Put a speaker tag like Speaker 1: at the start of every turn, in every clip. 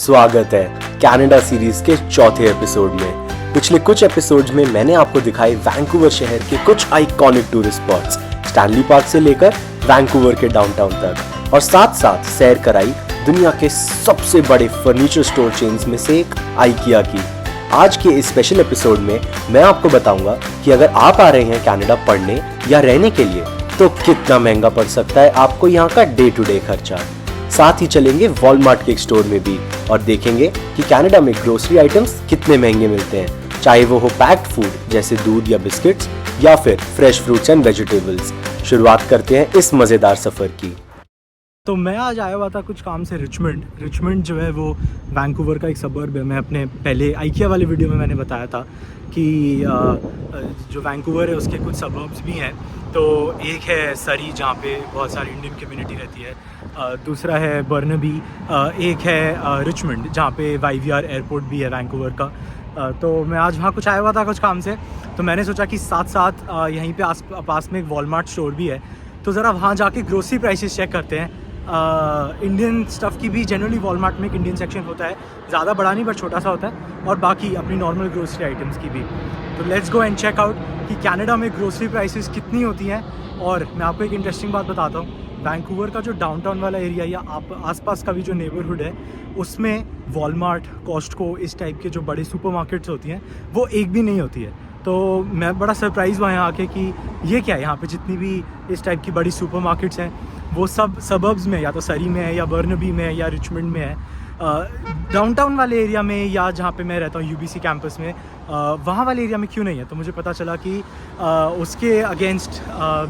Speaker 1: स्वागत है Canada series के चौथे एपिसोड में। पिछले कुछ एपिसोड्स में मैंने आपको दिखाए वैंकूवर शहर के कुछ iconic tourist spots, Stanley park से लेकर वैंकूवर के डाउनटाउन तक, और साथ साथ सैर कराई दुनिया के सबसे बड़े फर्नीचर स्टोर चेन्स में से एक आइकिया की। आज के इस स्पेशल एपिसोड में मैं आपको बताऊंगा कि अगर आप आ रहे हैं कनाडा पढ़ने या रहने के लिए तो कितना महंगा पड़ सकता है आपको यहाँ का डे टू डे खर्चा। साथ ही चलेंगे वॉलमार्ट के एक स्टोर में भी और देखेंगे कि कनाडा में ग्रोसरी आइटम्स कितने महंगे मिलते हैं, चाहे वो हो पैक्ड फूड जैसे दूध या बिस्किट्स या फिर फ्रेश फ्रूट्स एंड वेजिटेबल्स। शुरुआत करते हैं इस मज़ेदार सफ़र की।
Speaker 2: तो मैं आज आया हुआ था कुछ काम से रिचमंड जो है वो वैंकूवर का एक सबर्ब है। मैं अपने पहले आइकिया वाले वीडियो में मैंने बताया था कि जो वैंकूवर है उसके कुछ सबर्ब्स भी हैं। तो एक है सरी जहाँ पे बहुत सारी इंडियन कम्युनिटी रहती है, दूसरा है बर्नबी, एक है रिचमंड जहाँ पे वाईवीआर एयरपोर्ट भी है वैंकूवर का। तो मैं आज वहाँ कुछ आया हुआ था कुछ काम से, तो मैंने सोचा कि साथ साथ यहीं पे पास में एक वॉलमार्ट स्टोर भी है, तो ज़रा वहाँ जाके ग्रोसरी प्राइसेस चेक करते हैं। इंडियन स्टफ़ की भी जनरली वॉलमार्ट में एक इंडियन सेक्शन होता है, ज़्यादा बड़ा नहीं बट छोटा सा होता है, और बाकी अपनी नॉर्मल ग्रोसरी आइटम्स की भी। तो let's go and check out कि कनाडा में ग्रोसरी प्राइसेस कितनी होती हैं। और मैं आपको एक इंटरेस्टिंग बात बताता हूँ, वैंकूवर का जो डाउनटाउन वाला एरिया या आसपास का भी जो नेबरहुड है उसमें वॉलमार्ट, कॉस्टको, इस टाइप के जो बड़े सुपरमार्केट्स होती हैं वो एक भी नहीं होती है। तो मैं बड़ा सरप्राइज़ हुआ यहाँ आके कि ये क्या है, यहाँ पे जितनी भी इस टाइप की बड़ी सुपरमार्केट्स हैं वो सब सबर्ब्स में, या तो सरी में है या बर्नबी में है या रिचमंड में है। डाउनटाउन वाले एरिया में या जहाँ पे मैं रहता हूँ यूबीसी कैंपस में, वहाँ वाले एरिया में क्यों नहीं है। तो मुझे पता चला कि उसके अगेंस्ट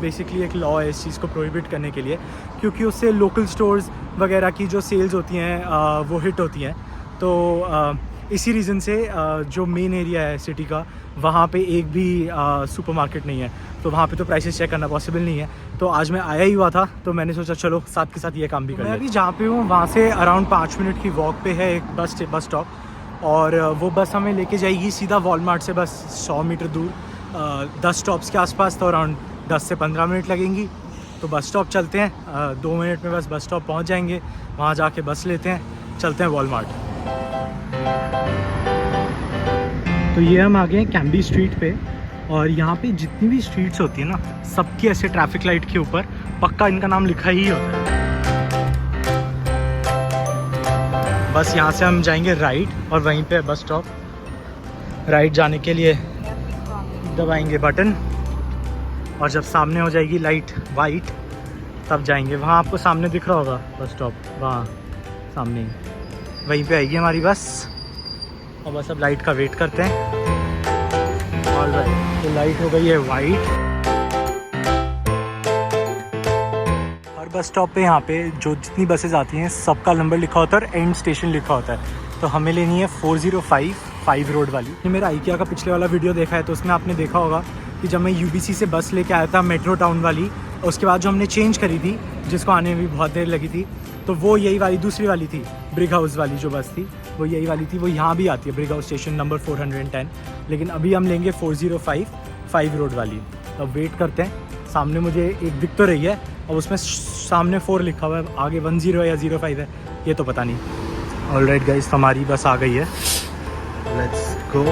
Speaker 2: बेसिकली एक लॉ है इस चीज़ को प्रोहिबिट करने के लिए, क्योंकि उससे लोकल स्टोर्स वगैरह की जो सेल्स होती हैं वो हिट होती हैं। तो इसी रीज़न से जो मेन एरिया है सिटी का वहाँ पे एक भी सुपरमार्केट नहीं है, तो वहाँ पे तो प्राइसेस चेक करना पॉसिबल नहीं है। तो आज मैं आया ही हुआ था तो मैंने सोचा चलो साथ के साथ ये काम भी कर लें। अभी जहाँ पे हूँ वहाँ से अराउंड 5 मिनट की वॉक पे है एक बस स्टॉप, और वो बस हमें लेके जाएगी सीधा वॉलमार्ट से बस 100 मीटर दूर, 10 स्टॉप्स के आसपास, तो अराउंड 10 से 15 मिनट लगेंगी। तो बस स्टॉप चलते हैं, 2 मिनट में बस स्टॉप पहुँच जाएंगे, वहाँ जाके बस लेते हैं, चलते हैं वॉलमार्ट। तो ये हम आ गए हैं कैम्बी स्ट्रीट पे, और यहाँ पे जितनी भी स्ट्रीट्स होती है ना सबकी ऐसे ट्रैफिक लाइट के ऊपर पक्का इनका नाम लिखा ही होता है। बस यहाँ से हम जाएंगे राइट और वहीं पे बस स्टॉप। राइट जाने के लिए दबाएंगे बटन, और जब सामने हो जाएगी लाइट वाइट तब जाएंगे। वहाँ आपको सामने दिख रहा होगा बस स्टॉप, वहाँ सामने वहीं पे आएगी हमारी बस। और बस अब लाइट का वेट करते हैं। ऑलराइट, तो लाइट हो गई है वाइट। हर बस स्टॉप पे यहाँ पे जो जितनी बसेज आती हैं सबका नंबर लिखा होता है और एंड स्टेशन लिखा होता है। तो हमें लेनी है 405 रोड वाली। ये मेरा आइकिया का पिछले वाला वीडियो देखा है तो उसमें आपने देखा होगा कि जब मैं यूबीसी से बस लेके आया था मेट्रो टाउन वाली, उसके बाद जो हमने चेंज करी थी जिसको आने में भी बहुत देर लगी थी, तो वो यही वाली दूसरी वाली थी, ब्रिग हाउस वाली जो बस थी वो यही वाली थी। वो यहाँ भी आती है ब्रिग हाउस स्टेशन नंबर 410, लेकिन अभी हम लेंगे 405 रोड वाली। तो अब वेट करते हैं। सामने मुझे एक दिख तो रही है और उसमें सामने 4 लिखा हुआ है, आगे 10 या 05 है, ये तो पता नहीं। ऑलराइट गाइस, तो हमारी बस आ गई है, लेट्स गो।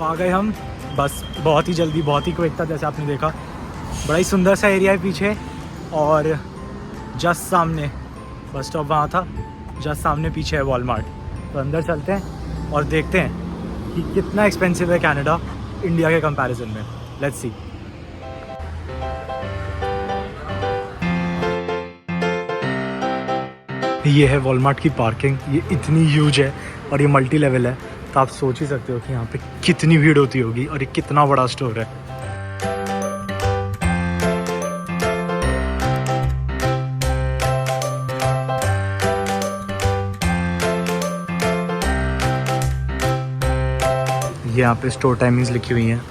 Speaker 2: आ गए हम, बस बहुत ही जल्दी, बहुत ही क्विक था। जैसे आपने देखा बड़ा ही सुंदर सा एरिया है पीछे, और जस्ट सामने बस स्टॉप वहाँ था, जस्ट सामने पीछे है वॉलमार्ट। तो अंदर चलते हैं और देखते हैं कि कितना एक्सपेंसिव है कनाडा इंडिया के कंपैरिजन में। Let's see. ये है वॉलमार्ट की पार्किंग, ये इतनी ह्यूज है और ये मल्टी लेवल है, तो आप सोच ही सकते हो कि यहाँ पे कितनी भीड़ होती होगी, और ये कितना बड़ा स्टोर है। ये यहाँ पे स्टोर टाइमिंग्स लिखी हुई हैं।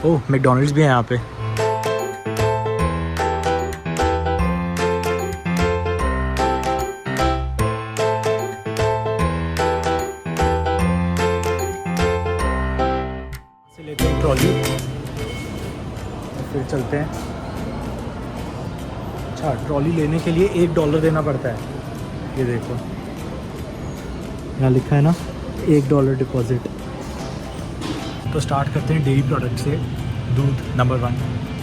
Speaker 2: ओह, मैकडॉनल्ड्स भी है यहाँ पे। से लेते हैं ट्रॉली, फिर चलते हैं। अच्छा, ट्रॉली लेने के लिए $1 देना पड़ता है। ये देखो यहाँ लिखा है ना, $1 डिपॉजिट। तो स्टार्ट करते हैं डेयरी प्रोडक्ट से। दूध नंबर 1।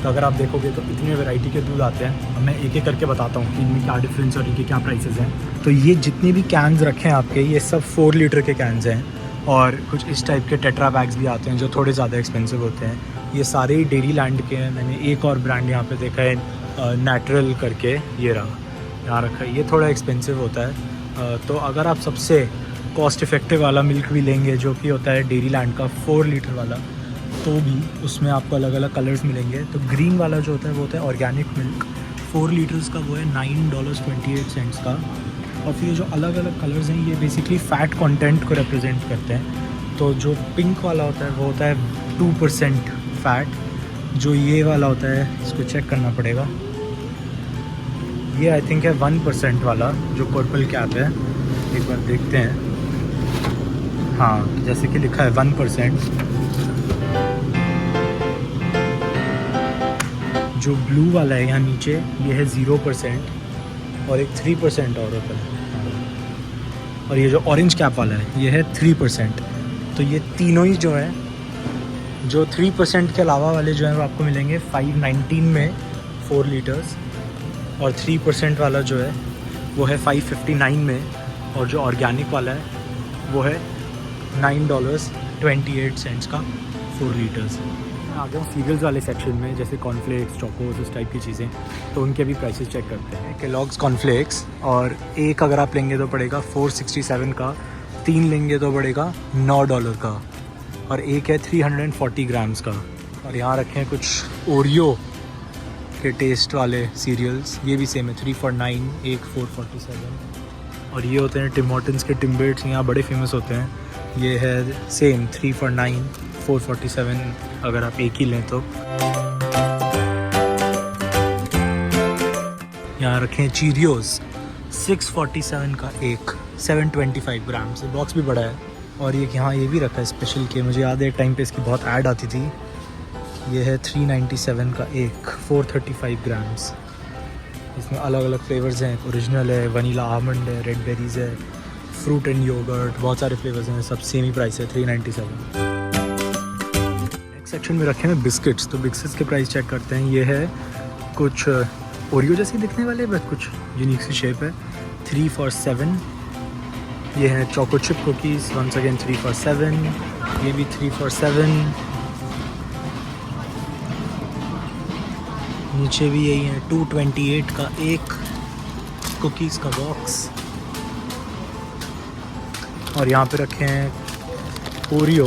Speaker 2: तो अगर आप देखोगे तो इतने वैरायटी के दूध आते हैं। अब मैं एक एक करके बताता हूँ कि इनमें क्या डिफरेंस और इनके क्या प्राइसेस हैं। तो ये जितने भी कैंस रखे हैं आपके, ये सब 4 लीटर के कैंस हैं। और कुछ इस टाइप के टेट्रा बैग्स भी आते हैं जो थोड़े ज़्यादा एक्सपेंसिव होते हैं। ये सारे डेयरी लैंड के हैं। मैंने एक और ब्रांड यहाँ पे देखा है, नेचुरल करके, ये रहा यहाँ रखा है। ये थोड़ा एक्सपेंसिव होता है। तो अगर आप सबसे कॉस्ट इफ़ेक्टिव वाला मिल्क भी लेंगे, जो कि होता है डेयरी लैंड का 4 लीटर वाला, तो भी उसमें आपको अलग अलग कलर्स मिलेंगे। तो ग्रीन वाला जो होता है वो होता है ऑर्गेनिक मिल्क, 4 लीटर्स का, वो है $9.28 का। और फिर ये जो अलग अलग कलर्स हैं, ये बेसिकली फ़ैट कंटेंट को रिप्रेजेंट करते हैं। तो जो पिंक वाला होता है वो होता है 2% फ़ैट। जो ये वाला होता है, इसको चेक करना पड़ेगा, ये आई थिंक है 1% वाला, जो पर्पल कैप है। एक बार देखते हैं। हाँ, जैसे कि लिखा है 1%। जो ब्लू वाला है यहाँ नीचे, ये है 0%। और एक 3% और होता है। और ये जो ऑरेंज कैप वाला है, ये है 3%। तो ये तीनों ही जो है, जो 3% के अलावा वाले जो हैं वो आपको मिलेंगे $5.19 में 4 लीटर्स। और 3% वाला जो है वो है $5.59 में। और जो ऑर्गेनिक वाला है वो है $9.28 का 4 लीटर्स। आ गया सीरियल्स वाले सेक्शन में, जैसे कॉर्नफ्लेक्स, चोकोस, इस टाइप की चीज़ें। तो उनके भी प्राइसेस चेक करते हैं। केलॉग्स कॉर्नफ्लेक्स, और एक अगर आप लेंगे तो पड़ेगा $4.67 का, 3 लेंगे तो पड़ेगा $9 का, और एक है 340 ग्राम्स का। और यहाँ रखे हैं कुछ ओरियो के टेस्ट वाले सीरियल्स, ये भी सेम है, 3 for $9, एक 447। और ये होते हैं टिम हॉर्टन्स के टिम्बेट्स, यहाँ बड़े फेमस होते हैं। ये है सेम 3 for $9, 447 अगर आप एक ही लें तो। यहाँ रखे हैं चीरियोज़, 647 का एक, 725 ग्राम से। बॉक्स भी बड़ा है। और ये यहाँ ये भी रखा है स्पेशल के, मुझे याद है एक टाइम पे इसकी बहुत ऐड आती थी। ये है 397 का एक, 435 ग्राम्स। इसमें अलग अलग फ्लेवर्स हैं, ओरिजिनल है, वनीला आमंड है, रेड बेरीज़ है, फ्रूट एंड योगर्ट, बहुत सारे फ्लेवर्स हैं। सब सेम ही प्राइस है, 397। नेक्स्ट सेक्शन में रखे हैं बिस्किट्स। तो बिस्किट्स के प्राइस चेक करते हैं। ये है कुछ ओरियो जैसे दिखने वाले, बस कुछ यूनिक सी शेप है, 3 for $7। ये है choco chip cookies, once again 3 for $7। ये भी 3 for $7। नीचे भी यही है, 228 का एक कुकीज़ का बॉक्स। और यहाँ पे रखे हैं ओरियो,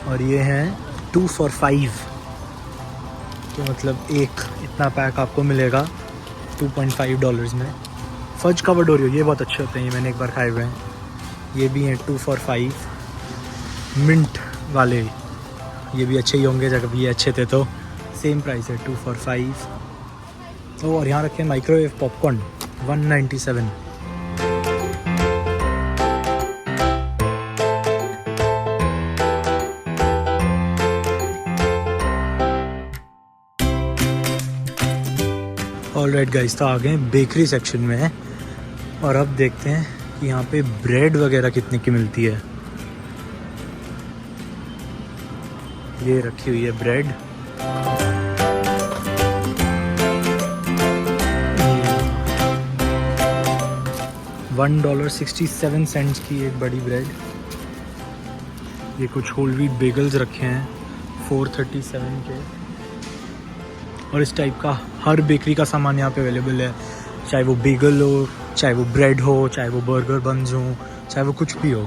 Speaker 2: और ये हैं 2 for $5। तो मतलब एक इतना पैक आपको मिलेगा $2.5 में। फज कवर्ड ओरियो, ये बहुत अच्छे होते हैं, ये मैंने एक बार खाए हुए हैं। ये भी हैं 2 for $5। मिंट वाले, ये भी अच्छे ही होंगे, जब ये अच्छे थे तो। सेम प्राइस है, 2 for $5। तो और यहाँ रखे हैं माइक्रोवेव पॉपकॉर्न, 197। ऑलराइट गाइस, तो आ गए बेकरी सेक्शन में। और अब देखते हैं कि यहाँ पे ब्रेड वगैरह कितने की मिलती है। ये रखी हुई है ब्रेड, $1.67 की एक बड़ी ब्रेड। ये कुछ होल व्हीट बेगल्स रखे हैं, 437 के। और इस टाइप का हर बेकरी का सामान यहाँ पे अवेलेबल है, चाहे वो बेगल हो, चाहे वो ब्रेड हो, चाहे वो बर्गर बन्स हो, चाहे वो कुछ भी हो।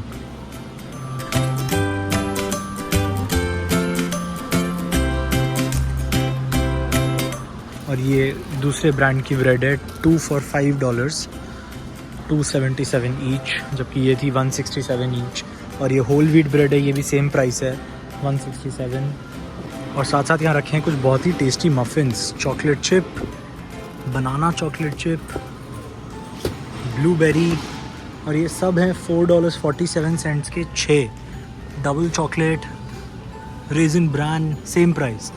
Speaker 2: और ये दूसरे ब्रांड की ब्रेड है, 2 for $5। 277 ईच, जबकि ये थी 167 ईच। और ये होल व्हीट ब्रेड है, ये भी सेम प्राइस है 167। और साथ साथ यहाँ रखे हैं कुछ बहुत ही टेस्टी मफ़िन्स, चॉकलेट चिप, बनाना चॉकलेट चिप, ब्लूबेरी, और ये सब हैं $4.47 के 6। Double chocolate, resin bran, same price.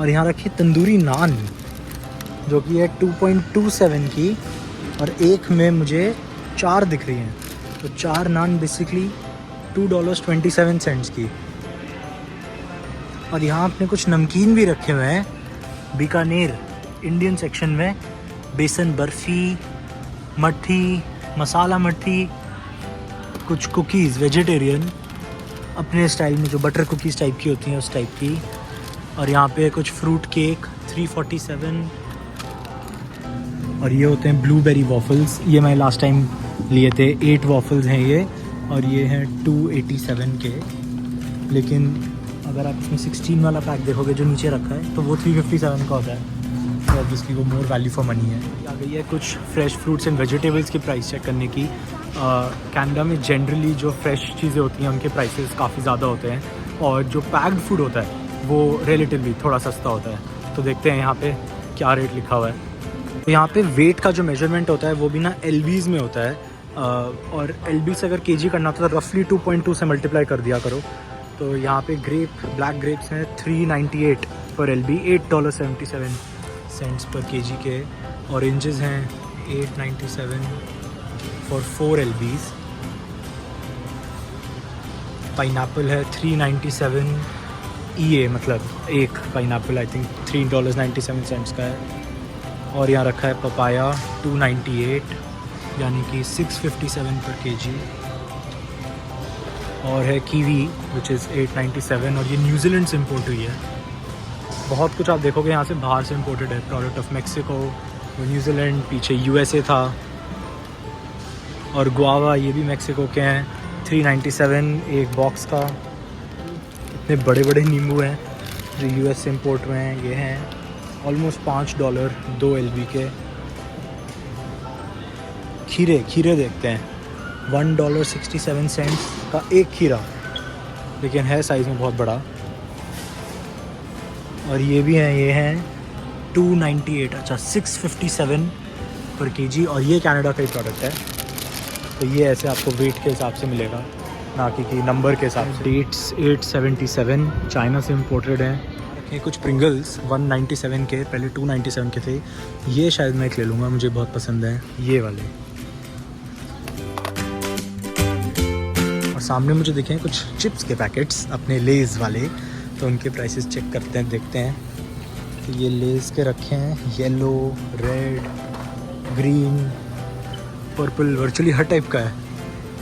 Speaker 2: और यहाँ रखी तंदूरी नान जो कि है 2.27 की, और एक में मुझे 4 दिख रही हैं, तो 4 नान बेसिकली $2.27 की। और यहाँ आपने कुछ नमकीन भी रखे हुए हैं, बीकानेर इंडियन सेक्शन में, बेसन बर्फ़ी, मट्ठी, मसाला मट्ठी, कुछ कुकीज़ वेजिटेरियन अपने स्टाइल में, जो बटर कुकीज़ टाइप की होती हैं उस टाइप की। और यहाँ पे कुछ फ्रूट केक 347। और ये होते हैं ब्लूबेरी वॉफल्स, ये मैं लास्ट टाइम लिए थे, 8 वॉफल्स हैं ये, और ये हैं 287 के। लेकिन अगर आप इसमें 16 वाला पैक देखोगे जो नीचे रखा है, तो वो 357 का होता है, तो ऑब्वियसली वो मोर वैल्यू फॉर मनी है। आ गई है कुछ फ्रेश फ्रूट्स एंड वेजिटेबल्स की प्राइस चेक करने की। कनाडा में जनरली जो फ्रेश चीज़ें होती हैं उनके प्राइसेस काफ़ी ज़्यादा होते हैं, और जो पैक्ड फूड होता है वो रिलेटिवली थोड़ा सस्ता होता है। तो देखते हैं यहाँ पे क्या रेट लिखा हुआ है। तो यहाँ पे वेट का जो मेजरमेंट होता है वो भी ना LBs में होता है, और LB से अगर kg करना होता है तो रफली 2.2 से मल्टीप्लाई कर दिया करो। तो यहाँ पे ब्लैक ग्रेप्स हैं 398 पर LB, $8.77 पर kg के। ऑरेंजेस हैं 897 फॉर 4 LBs। पाइनएप्पल है 397 EA, मतलब एक पाइनएप्पल आई थिंक $3.97 का है। और यहाँ रखा है पपाया 298, यानी कि 657 पर kg। और है कीवी विच इज़ 897, और ये न्यूजीलैंड से इम्पोर्ट हुई है। बहुत कुछ आप देखोगे यहाँ से बाहर से इम्पोर्टेड है, प्रोडक्ट ऑफ मेक्सिको, न्यूजीलैंड, पीछे USA था। और गुआवा, ये भी मेक्सिको के हैं, 397 एक बॉक्स का। इतने बड़े बड़े नींबू हैं जो US से इम्पोर्ट हुए हैं, ये हैं ऑलमोस्ट $5 2 LB के। खीरे देखते हैं, $1.67 का एक खीरा, लेकिन है साइज़ में बहुत बड़ा। और ये भी हैं, ये हैं 298, अच्छा 657 पर kg। और ये कनाडा का ही प्रोडक्ट है, तो ये ऐसे आपको वेट के हिसाब से मिलेगा, ना कि नंबर के हिसाब से। डेट्स 877 चाइना से इम्पोर्टेड हैं। ये कुछ प्रिंगल्स 197 के, पहले 297 के थे। ये शायद मैं एक ले लूँगा, मुझे बहुत पसंद है ये वाले। और सामने मुझे दिखे हैं कुछ चिप्स के पैकेट्स अपने लेज़ वाले, तो उनके प्राइसेस चेक करते हैं, देखते हैं। तो ये लेज़ के रखे हैं yellow, red, green, purple, virtually हर टाइप का है।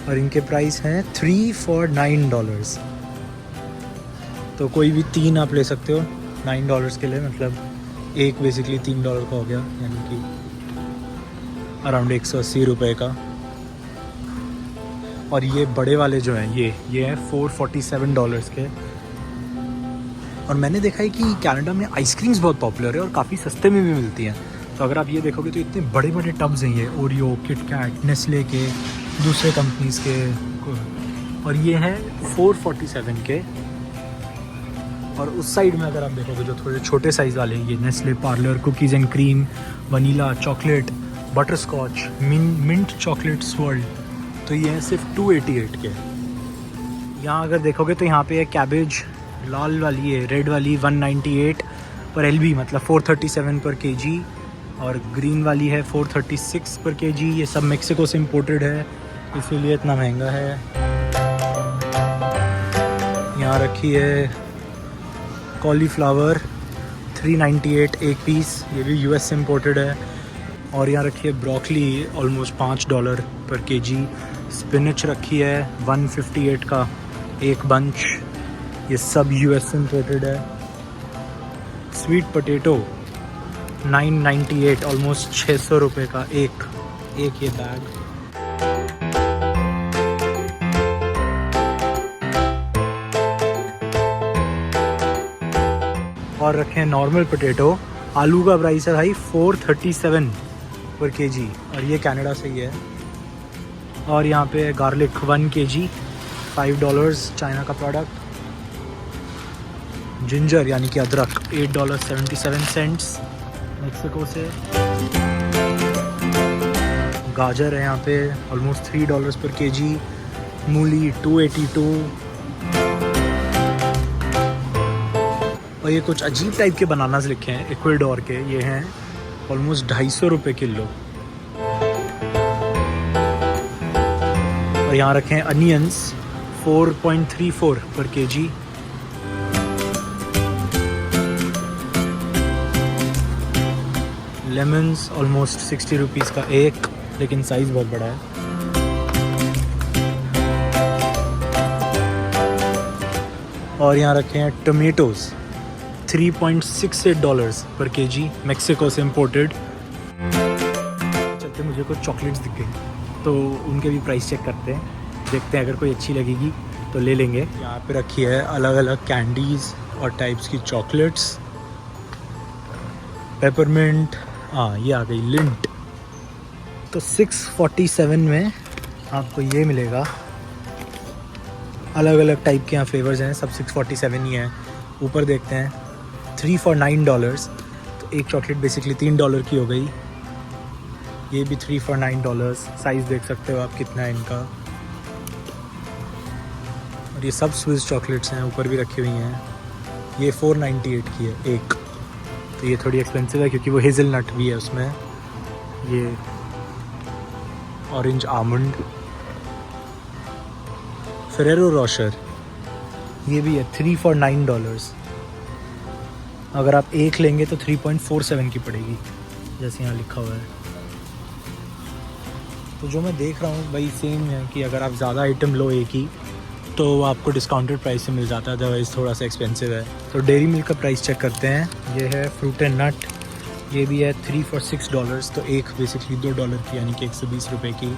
Speaker 2: और इनके प्राइस हैं $3 for $9। तो कोई भी 3 आप ले सकते हो $9 के लिए, मतलब एक बेसिकली $3 का हो गया, यानी कि अराउंड 180 रुपये का। और ये बड़े वाले जो हैं ये हैं $447 के। और मैंने देखा है कि कनाडा में आइसक्रीम्स बहुत पॉपुलर है और काफ़ी सस्ते में भी मिलती हैं। तो अगर आप ये देखोगे तो इतने बड़े बड़े टब्स हैं ये, ओरियो, किटकैट, नेस्ले के, दूसरे कंपनीज़ के। और ये हैं 447 के। और उस साइड में अगर आप देखोगे जो थोड़े छोटे साइज़ वाले, ये नेस्ले, पार्लर, cookies and cream, vanilla, chocolate, butter scotch, mint chocolate swirled, तो ये हैं सिर्फ 288 के। यहाँ अगर देखोगे तो यहाँ पे है कैबेज, लाल वाली है, रेड वाली 198 पर LB, मतलब 437 पर kg। और ग्रीन वाली है 436 पर kg। ये सब मेक्सिको से इम्पोर्टेड है, इसीलिए इतना महंगा है। यहाँ रखी है कॉलीफ्लावर 398 एक पीस, ये भी US से इम्पोर्टेड है। और यहाँ रखी है ब्रोकली ऑलमोस्ट $5 पर kg। स्पिनच रखी है 158 का एक बंच, ये सब US से इम्पोर्टेड है। स्वीट पोटैटो 998, ऑलमोस्ट 600 रुपये का एक ये बैग। और रखे हैं नॉर्मल पोटैटो। आलू का प्राइस है भाई 437 पर केजी, और ये कनाडा से ही है। और यहाँ पे गार्लिक 1 kg $5, चाइना का प्रोडक्ट। जिंजर यानी कि अदरक $8.77 मेक्सिको से। गाजर है यहाँ पे ऑलमोस्ट $3 पर केजी। मूली 282। और ये कुछ अजीब टाइप के बनानास लिखे हैं इक्वाडोर के, ये हैं ऑलमोस्ट ₹250 किलो। और यहाँ रखे हैं अनियंस 4.34 पर केजी। लेमन्स ऑलमोस्ट ₹60 का एक, लेकिन साइज़ बहुत बड़ा है। और यहाँ रखे हैं टमेटोज़ $3.68 पर केजी, मेक्सिको से इम्पोर्टेड। चलते मुझे कुछ चॉकलेट्स दिख गई तो उनके भी प्राइस चेक करते हैं, देखते हैं अगर कोई अच्छी लगेगी तो ले लेंगे। यहाँ पे रखी है अलग अलग कैंडीज़ और टाइप्स की चॉकलेट्स। पेपरमिंट, हाँ ये आ गई लिंट। तो 647 में आपको ये मिलेगा। अलग अलग टाइप के यहाँ फ्लेवर्स हैं, सब 647 ही हैं। ऊपर देखते हैं 3 for $9, तो एक चॉकलेट बेसिकली $3 की हो गई। ये भी 3 for $9। साइज़ देख सकते हो आप कितना है इनका। और ये सब स्विस चॉकलेट्स हैं, ऊपर भी रखी हुई हैं। ये 498 की है एक, तो ये थोड़ी एक्सपेंसिव है क्योंकि वो हेज़लनट भी है उसमें। ये ऑरेंज आमंड। फेरेरो रोशर, ये भी है 3 for $9। अगर आप एक लेंगे तो 3.47 की पड़ेगी, जैसे यहाँ लिखा हुआ है। तो जो मैं देख रहा हूँ भाई सेम है कि अगर आप ज़्यादा आइटम लो एक ही तो आपको डिस्काउंटेड प्राइस से मिल जाता है, अदरवाइज़ थोड़ा सा एक्सपेंसिव है। तो डेयरी मिल्क का प्राइस चेक करते हैं। ये है फ्रूट एंड नट, ये भी है 3 for $6, तो एक बेसिकली $2 की, यानी कि ₹120 की।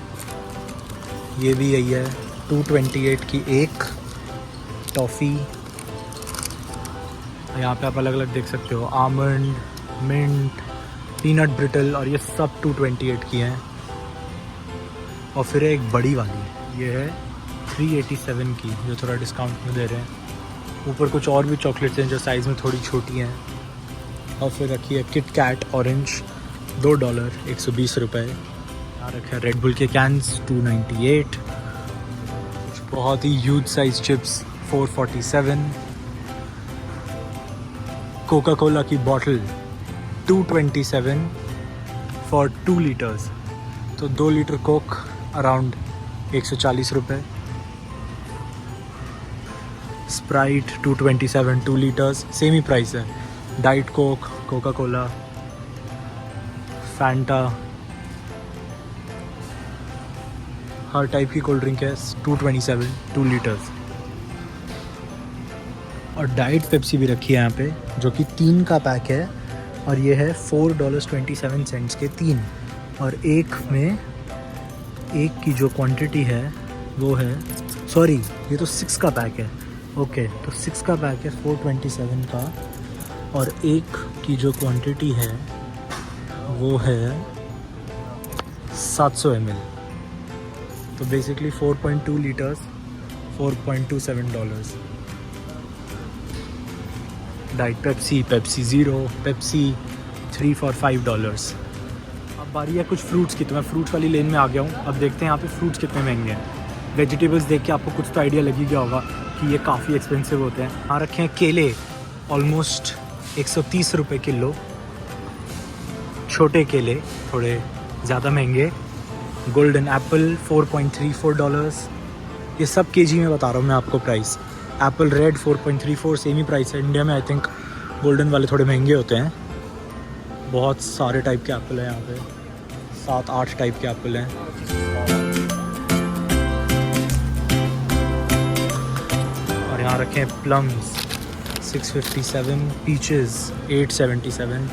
Speaker 2: ये भी यही है 228 की एक टॉफ़ी। यहाँ पे आप अलग अलग देख सकते हो, आमंड, मिंट, पीनट ब्रिटल, और ये सब 228 की हैं। और फिर एक बड़ी वाली, ये है 387 की, जो थोड़ा डिस्काउंट में दे रहे हैं। ऊपर कुछ और भी चॉकलेट्स हैं जो साइज़ में थोड़ी छोटी हैं। और फिर रखी है किट कैट ऑरेंज $2, ₹120। यहाँ रखे हैं रेड बुल के कैंस 298। बहुत ही huge size chips 447। Coca Cola की बॉटल 227 फॉर 2 लीटर्स, तो 2 litre Coke around ₹140। Sprite 227 2 litres, same ही प्राइस है। Diet Coke, Coca Cola, Fanta, हर टाइप की कोल्ड ड्रिंक है 227 2 लीटर्स। और डाइट पेप्सी भी रखी है यहाँ पे, जो कि 3 का पैक है, और ये है $4.27 के 3। और एक में एक की जो क्वांटिटी है वो है, सॉरी ये तो 6 का पैक है। ओके, तो 6 का पैक है 427 का, और एक की जो क्वांटिटी है वो है 700 ml। तो basically 4.2 litres $4.27। Diet Pepsi, Pepsi zero, Pepsi 3 for $5। अब बारी है कुछ फ्रूट्स की, तो मैं फ्रूट्स वाली लेन में आ गया हूँ। अब देखते हैं यहाँ पे फ्रूट्स कितने महंगे हैं। वेजिटेबल्स देख के आपको कुछ तो आइडिया लग ही गया होगा कि ये काफ़ी एक्सपेंसिव होते हैं। यहाँ रखे हैं केले ऑलमोस्ट ₹130 किलो। छोटे केले थोड़े ज़्यादा महंगे। Golden Apple $4.34। ये सब केजी में बता रहा हूँ मैं आपको प्राइस। एप्पल रेड 4.34, सेम ही प्राइस है। इंडिया में आई थिंक गोल्डन वाले थोड़े महंगे होते हैं। बहुत सारे टाइप के एप्पल हैं यहाँ पे, 7-8 टाइप के एप्पल हैं। और यहाँ रखे हैं प्लम्स 657, पीचेस 877।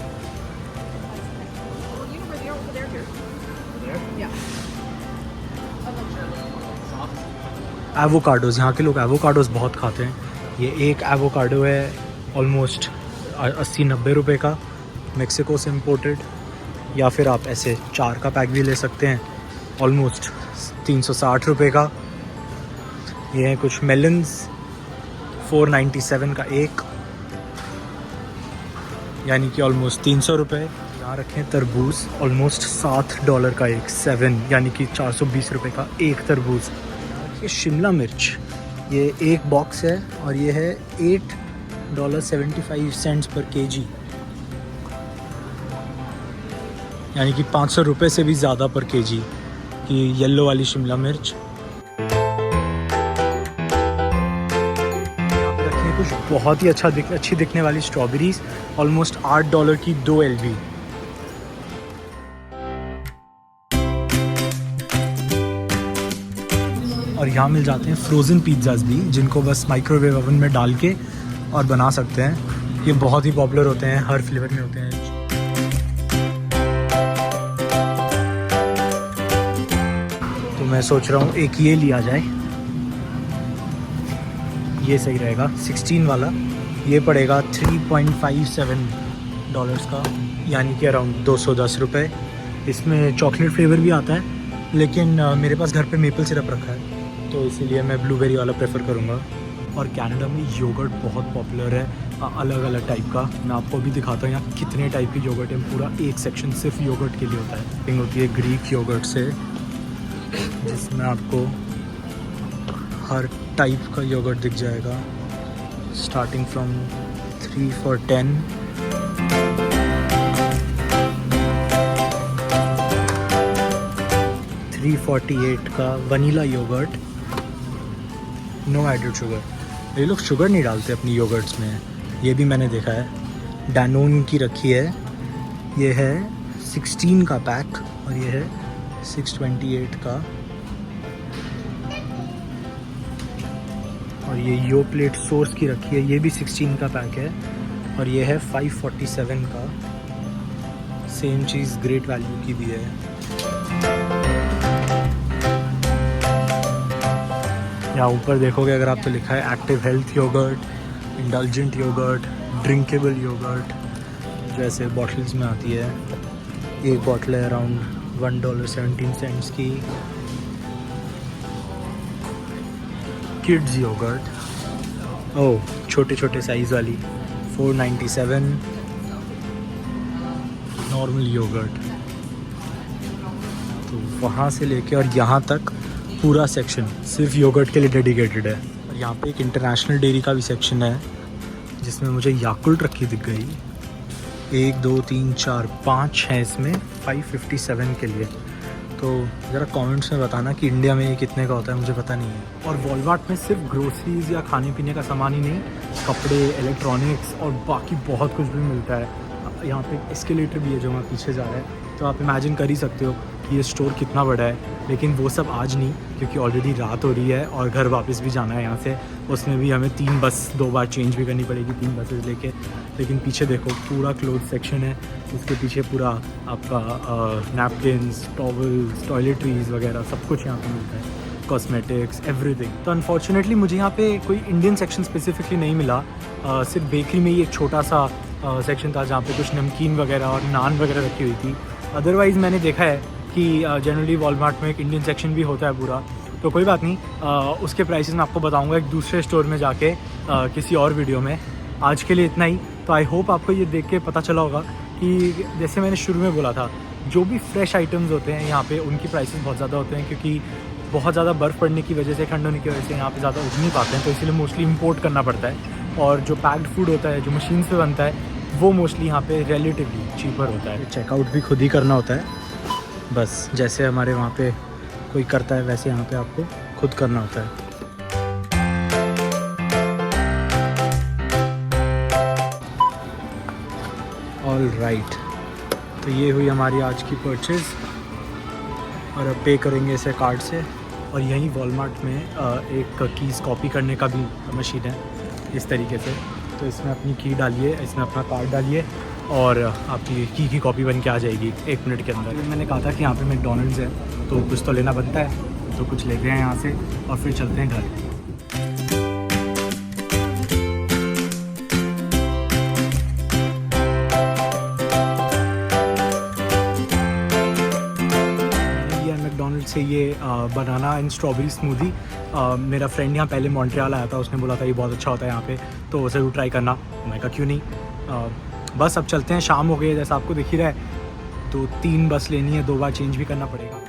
Speaker 2: एवोकाडोज़, यहाँ के लोग एवोकाडोज़ बहुत खाते हैं। ये एक एवोकाडो है ऑलमोस्ट 80-90 रुपए का, मेक्सिको से इम्पोर्टेड। या फिर आप ऐसे 4 का पैक भी ले सकते हैं, ऑलमोस्ट 360 रुपये का। ये है कुछ मेलन्स, 497 का एक, यानी कि ऑलमोस्ट 300 रुपये। यहाँ रखें तरबूज, ऑलमोस्ट $7 का एक, 7 यानी कि 420 रुपये का एक तरबूज। ये शिमला मिर्च, ये एक बॉक्स है और ये है $8.75 पर kg, यानी कि 500 रुपये से भी ज़्यादा पर kg की येलो वाली शिमला मिर्च। कुछ बहुत ही अच्छी दिखने वाली स्ट्रॉबेरीज, ऑलमोस्ट $8 की 2 LV। और यहाँ मिल जाते हैं फ्रोज़न पिज़्ज़ाज भी, जिनको बस माइक्रोवेव ओवन में डाल के और बना सकते हैं। ये बहुत ही पॉपुलर होते हैं, हर फ्लेवर में होते हैं। तो मैं सोच रहा हूँ एक ये लिया जाए, ये सही रहेगा, 16 वाला। ये पड़ेगा $3.57 का, यानी कि अराउंड 210 रुपये। इसमें चॉकलेट फ्लेवर भी आता है, लेकिन मेरे पास घर पे मेपल सिरप रखा है, तो इसीलिए मैं ब्लूबेरी वाला प्रेफर करूँगा। और कनाडा में योगर्ट बहुत पॉपुलर है, अलग अलग टाइप का। मैं आपको भी दिखाता हूँ यहाँ कितने टाइप की योगर्ट है। पूरा एक सेक्शन सिर्फ योगर्ट के लिए होता है। थिंग होती है ग्रीक योगर्ट से, जिसमें आपको हर टाइप का योगर्ट दिख जाएगा, स्टार्टिंग फ्रॉम 3 for $10। $3.48 का vanilla yogurt, no added sugar. ये लोग शुगर नहीं डालते अपनी योगर्ट्स में, ये भी मैंने देखा है। डैनोन की रखी है, ये है 16 का पैक और ये है 628 का। और ये यो प्लेट सोर्स की रखी है, ये भी 16 का पैक है और ये है 547 का। सेम चीज़ ग्रेट वैल्यू की भी है। यहाँ ऊपर देखोगे अगर आप, तो लिखा है active health yogurt, indulgent yogurt, drinkable yogurt, जैसे बॉटल्स में आती है। एक बॉटल है अराउंड $1.17 की। किड्स योगर्ट, ओह छोटे छोटे साइज़ वाली, 497। नॉर्मल योगर्ट, तो वहाँ से लेके और यहाँ तक पूरा सेक्शन सिर्फ योगर्ट के लिए डेडिकेटेड है। और यहाँ पे एक इंटरनेशनल डेयरी का भी सेक्शन है, जिसमें मुझे याकुल्ट रखी दिख गई। 1 2 3 4 5 है इसमें 557 के लिए। तो ज़रा कमेंट्स में बताना कि इंडिया में ये कितने का होता है, मुझे पता नहीं है। और वॉलमार्ट में सिर्फ ग्रोसरीज या खाने पीने का सामान ही नहीं, कपड़े, इलेक्ट्रॉनिक्स और बाकी बहुत कुछ भी मिलता है। यहाँ पे एस्केलेटर भी है जो वहाँ पीछे जा रहा है, तो आप इमेजिन कर ही सकते हो कि ये स्टोर कितना बड़ा है। लेकिन वो सब आज नहीं, क्योंकि ऑलरेडी रात हो रही है और घर वापस भी जाना है यहाँ से। उसमें भी हमें 3 बस 2 बार चेंज भी करनी पड़ेगी, 3 बसेस लेके। लेकिन पीछे देखो पूरा क्लोथ सेक्शन है, उसके पीछे पूरा आपका नैपकिन्स, टॉवल्स, टॉयलेटरीज वगैरह सब कुछ यहाँ पे मिलता है, कॉस्मेटिक्स, एवरीथिंग। तो अनफॉर्चुनेटली मुझे यहाँ पे कोई इंडियन सेक्शन स्पेसिफिकली नहीं मिला। सिर्फ बेकरी में ही एक छोटा सा सेक्शन था जहाँ पे कुछ नमकीन वगैरह और नान वगैरह रखी हुई थी। अदरवाइज़ मैंने देखा है कि जनरली वॉलमार्ट में एक इंडियन सेक्शन भी होता है पूरा। तो कोई बात नहीं, उसके प्राइसेस मैं आपको बताऊंगा एक दूसरे स्टोर में जाके किसी और वीडियो में। आज के लिए इतना ही। तो आई होप आपको ये देख के पता चला होगा कि जैसे मैंने शुरू में बोला था, जो भी फ्रेश आइटम्स होते हैं यहाँ पे उनकी प्राइसेस बहुत ज़्यादा होते हैं, क्योंकि बहुत ज़्यादा बर्फ़ पड़ने की वजह से, ठंड होने की वजह से यहाँ पे ज़्यादा उग नहीं पाते हैं, तो इसलिए मोस्टली इंपोर्ट करना पड़ता है। और जो पैक्ड फूड होता है, जो मशीन पे बनता है, वो मोस्टली यहाँ पे रिलेटिवली चीपर होता है। चेकआउट भी खुद ही करना होता है, बस जैसे हमारे वहाँ पे कोई करता है वैसे यहाँ पे आपको खुद करना होता है। ऑल राइट, तो ये हुई हमारी आज की परचेज़ और अब पे करेंगे इसे कार्ड से। और यहीं वॉलमार्ट में एक कीज़ कॉपी करने का भी मशीन है इस तरीके से। तो इसमें अपनी की डालिए, इसमें अपना कार्ड डालिए और आपकी की कॉपी बन के आ जाएगी 1 मिनट के अंदर। मैंने कहा था कि यहाँ पे मैकडॉनल्ड्स है, तो कुछ तो लेना बनता है, तो कुछ लेते हैं यहाँ से और फिर चलते हैं घर। मैकडोनल्ड से ये बनाना एंड स्ट्रॉबेरी स्मूदी। मेरा फ्रेंड यहाँ पहले मॉन्ट्रियल आया था, उसने बोला था ये बहुत अच्छा होता है यहाँ पे, तो ज़रूर ट्राई करना। मैं कहा क्यों नहीं। बस अब चलते हैं, शाम हो गई है जैसा आपको दिख ही रहा है, तो 3 बस लेनी है, 2 बार चेंज भी करना पड़ेगा।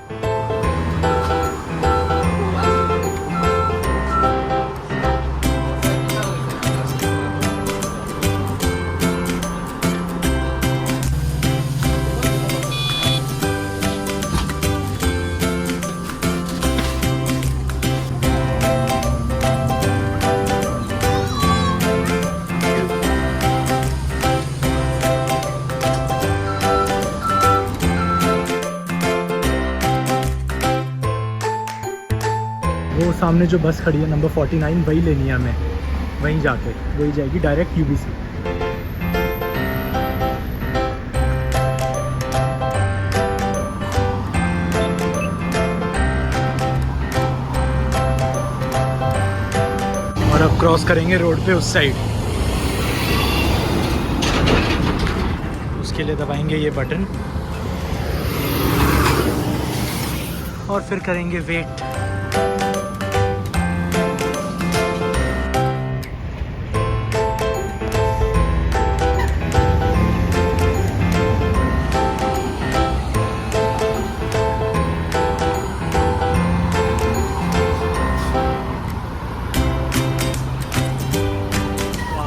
Speaker 2: वो सामने जो बस खड़ी है नंबर 49, वही लेनी है हमें, वहीं जाके वही जाएगी डायरेक्ट यूबीसी। और अब क्रॉस करेंगे रोड पे उस साइड, उसके लिए दबाएंगे ये बटन और फिर करेंगे वेट।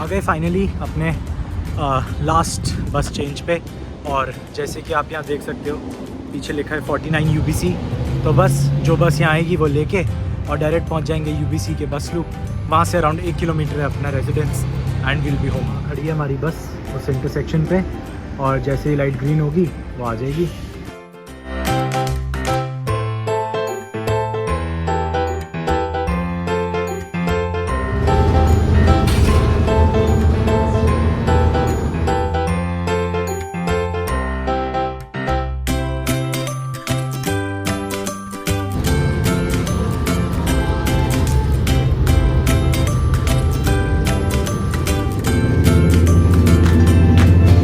Speaker 2: गए फाइनली अपने लास्ट बस चेंज पे, और जैसे कि आप यहाँ देख सकते हो पीछे लिखा है 49 यूबीसी। तो बस जो बस यहाँ आएगी वो लेके और डायरेक्ट पहुँच जाएंगे यूबीसी के बस लूप। वहाँ से अराउंड 1 किलोमीटर है अपना residence and will be home. खड़ी है हमारी बस उस इंटरसेक्शन पे, और जैसे ही लाइट ग्रीन होगी वो आ जाएगी।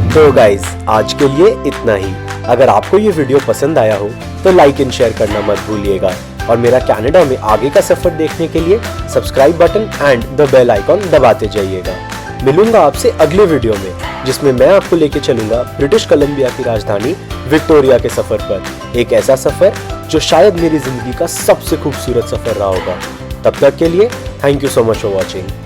Speaker 1: तो गाइज आज के लिए इतना ही। अगर आपको ये वीडियो पसंद आया हो तो लाइक एंड शेयर करना मत भूलिएगा, और मेरा कनाडा में आगे का सफर देखने के लिए subscribe button and the bell icon दबाते जाइएगा। मिलूंगा आपसे अगले वीडियो में, जिसमें मैं आपको लेके चलूंगा ब्रिटिश कोलंबिया की राजधानी विक्टोरिया के सफर पर। एक ऐसा सफर जो शायद मेरी जिंदगी का सबसे खूबसूरत सफर रहा होगा। तब तक के लिए thank you so much for watching.